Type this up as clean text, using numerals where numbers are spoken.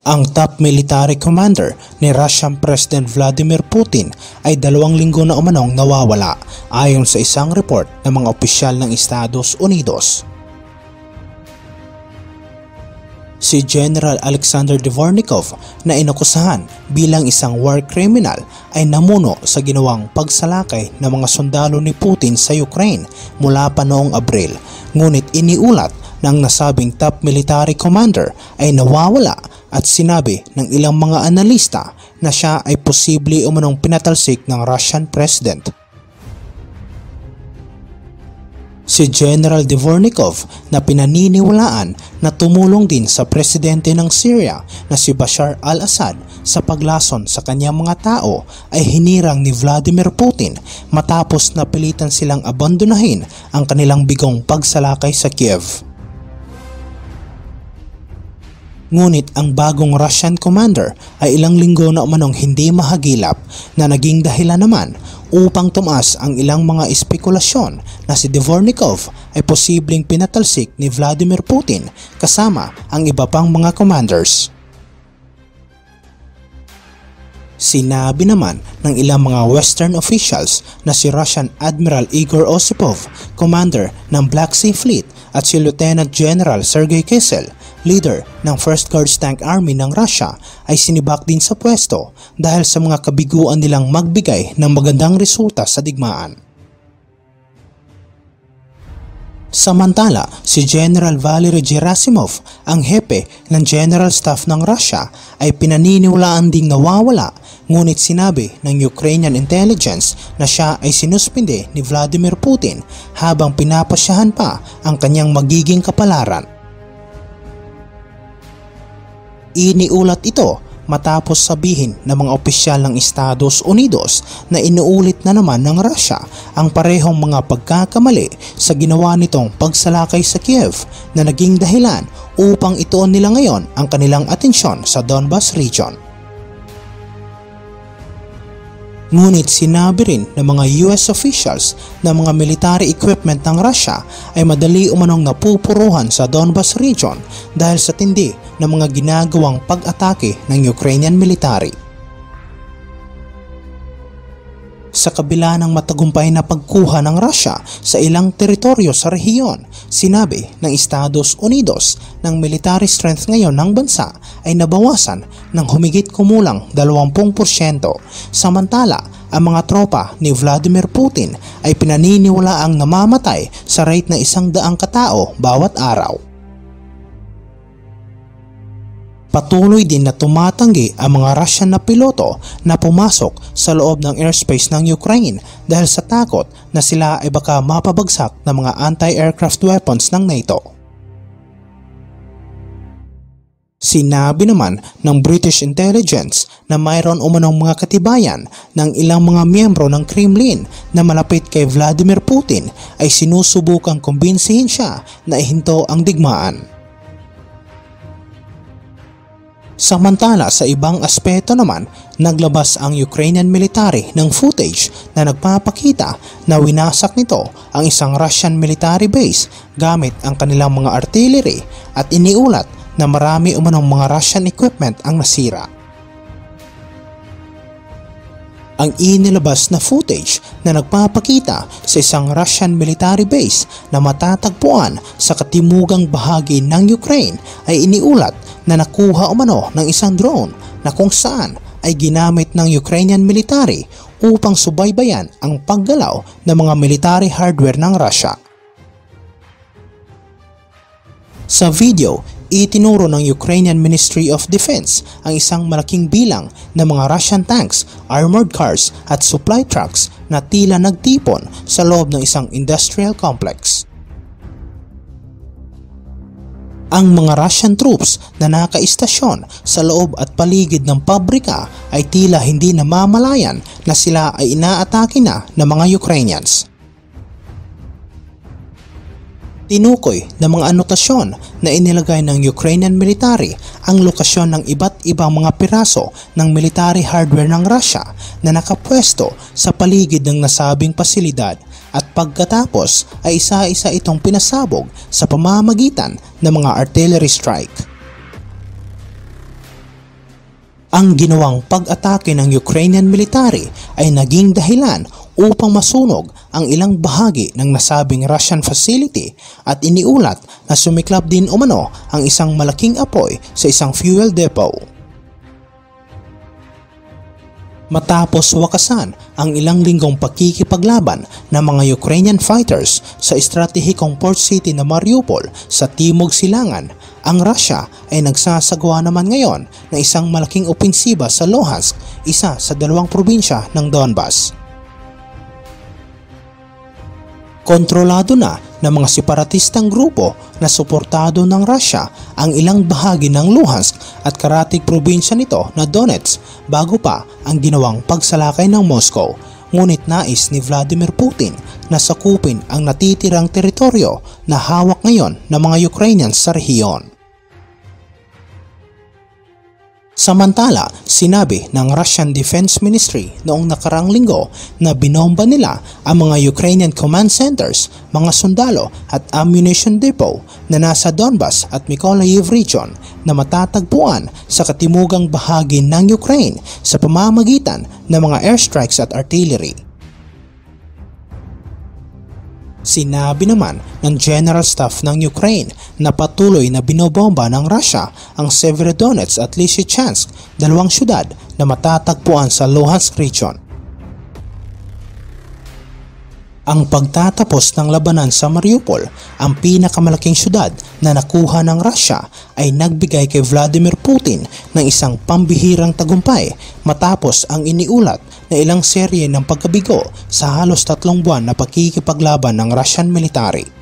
Ang top military commander ni Russian President Vladimir Putin ay 2 linggo na umanong nawawala ayon sa isang report ng mga opisyal ng Estados Unidos. Si General Alexander Dvornikov na inakusahan bilang isang war criminal ay namuno sa ginawang pagsalakay ng mga sundalo ni Putin sa Ukraine mula pa noong Abril, ngunit iniulat ng nasabing top military commander ay nawawala at sinabi ng ilang mga analista na siya ay posible umanong pinatalsik ng Russian President. Si General Dvornikov na pinaniniwalaan na tumulong din sa presidente ng Syria na si Bashar al-Assad sa paglason sa kanyang mga tao ay hinirang ni Vladimir Putin matapos na pilitan silang abandonahin ang kanilang bigong pagsalakay sa Kiev. Ngunit ang bagong Russian commander ay ilang linggo na umanong hindi mahagilap na naging dahilan naman upang tumaas ang ilang mga espekulasyon na si Dvornikov ay posibleng pinatalsik ni Vladimir Putin kasama ang iba pang mga commanders. Sinabi naman ng ilang mga Western officials na si Russian Admiral Igor Osipov, commander ng Black Sea Fleet, at si Lieutenant General Sergei Kissel, leader ng 1st Guards Tank Army ng Russia, ay sinibak din sa pwesto dahil sa mga kabiguan nilang magbigay ng magandang resulta sa digmaan. Samantala, si General Valery Gerasimov, ang hepe ng General Staff ng Russia, ay pinaniniwalaan ding nawawala, ngunit sinabi ng Ukrainian intelligence na siya ay sinuspinde ni Vladimir Putin habang pinapasyahan pa ang kanyang magiging kapalaran. Iniulat ito matapos sabihin ng mga opisyal ng Estados Unidos na inuulit na naman ng Russia ang parehong mga pagkakamali sa ginawa nitong pagsalakay sa Kiev na naging dahilan upang ituon nila ngayon ang kanilang atensyon sa Donbas region. Ngunit sinabi rin ng mga US officials na mga military equipment ng Russia ay madali umanong napupuruhan sa Donbas region dahil sa tindi ng mga ginagawang pag-atake ng Ukrainian military. Sa kabila ng matagumpay na pagkuha ng Russia sa ilang teritoryo sa rehiyon, sinabi ng Estados Unidos ng military strength ngayon ng bansa ay nabawasan ng humigit kumulang 20%, samantala ang mga tropa ni Vladimir Putin ay pinaniniwalaang namamatay sa rate na 100 katao bawat araw. Patuloy din na tumatanggi ang mga Russian na piloto na pumasok sa loob ng airspace ng Ukraine dahil sa takot na sila ay baka mapabagsak ng mga anti-aircraft weapons ng NATO. Sinabi naman ng British intelligence na mayroon umanong mga katibayan ng ilang mga miyembro ng Kremlin na malapit kay Vladimir Putin ay sinusubukang kumbinsihin siya na ihinto ang digmaan. Samantala sa ibang aspeto naman, naglabas ang Ukrainian military ng footage na nagpapakita na winasak nito ang isang Russian military base gamit ang kanilang mga artillery at iniulat na marami umanong mga Russian equipment ang nasira. Ang inilabas na footage na nagpapakita sa isang Russian military base na matatagpuan sa katimugang bahagi ng Ukraine ay iniulat na nakuha umano ng isang drone na kung saan ay ginamit ng Ukrainian military upang subaybayan ang paggalaw ng mga military hardware ng Russia. Sa video, itinuro ng Ukrainian Ministry of Defense ang isang malaking bilang ng mga Russian tanks, armored cars at supply trucks na tila nagtipon sa loob ng isang industrial complex. Ang mga Russian troops na nakaistasyon sa loob at paligid ng pabrika ay tila hindi namamalayan na sila ay inaatake na ng mga Ukrainians. Tinukoy ng mga anotasyon na inilagay ng Ukrainian military ang lokasyon ng iba't ibang mga piraso ng military hardware ng Russia na nakapwesto sa paligid ng nasabing pasilidad, at pagkatapos ay isa-isa itong pinasabog sa pamamagitan ng mga artillery strike. Ang ginawang pag-atake ng Ukrainian military ay naging dahilan upang masunog ang ilang bahagi ng nasabing Russian facility, at iniulat na sumiklab din umano ang isang malaking apoy sa isang fuel depot. Matapos wakasan ang ilang linggong pakikipaglaban ng mga Ukrainian fighters sa estratehikong port city na Mariupol sa Timog Silangan, ang Russia ay nagsasagawa naman ngayon ng isang malaking opensiba sa Luhansk, isa sa dalawang probinsya ng Donbas. Kontrolado na ng mga separatistang grupo na suportado ng Russia ang ilang bahagi ng Luhansk at karatig probinsya nito na Donetsk bago pa ang ginawang pagsalakay ng Moscow. Ngunit nais ni Vladimir Putin na sakupin ang natitirang teritoryo na hawak ngayon ng mga Ukrainians sa rehiyon. Samantala, sinabi ng Russian Defense Ministry noong nakarang linggo na binomba nila ang mga Ukrainian command centers, mga sundalo at ammunition depot na nasa Donbas at Mykolaiv region na matatagpuan sa katimugang bahagi ng Ukraine sa pamamagitan ng mga airstrikes at artillery. Sinabi naman ng General Staff ng Ukraine na patuloy na binobomba ng Russia ang Severodonetsk at Lysychansk, dalawang syudad na matatagpuan sa Luhansk region. Ang pagtatapos ng labanan sa Mariupol, ang pinakamalaking syudad na nakuha ng Russia, ay nagbigay kay Vladimir Putin ng isang pambihirang tagumpay matapos ang iniulat na ilang serye ng pagkabigo sa halos 3 buwan na pakikipaglaban ng Russian military.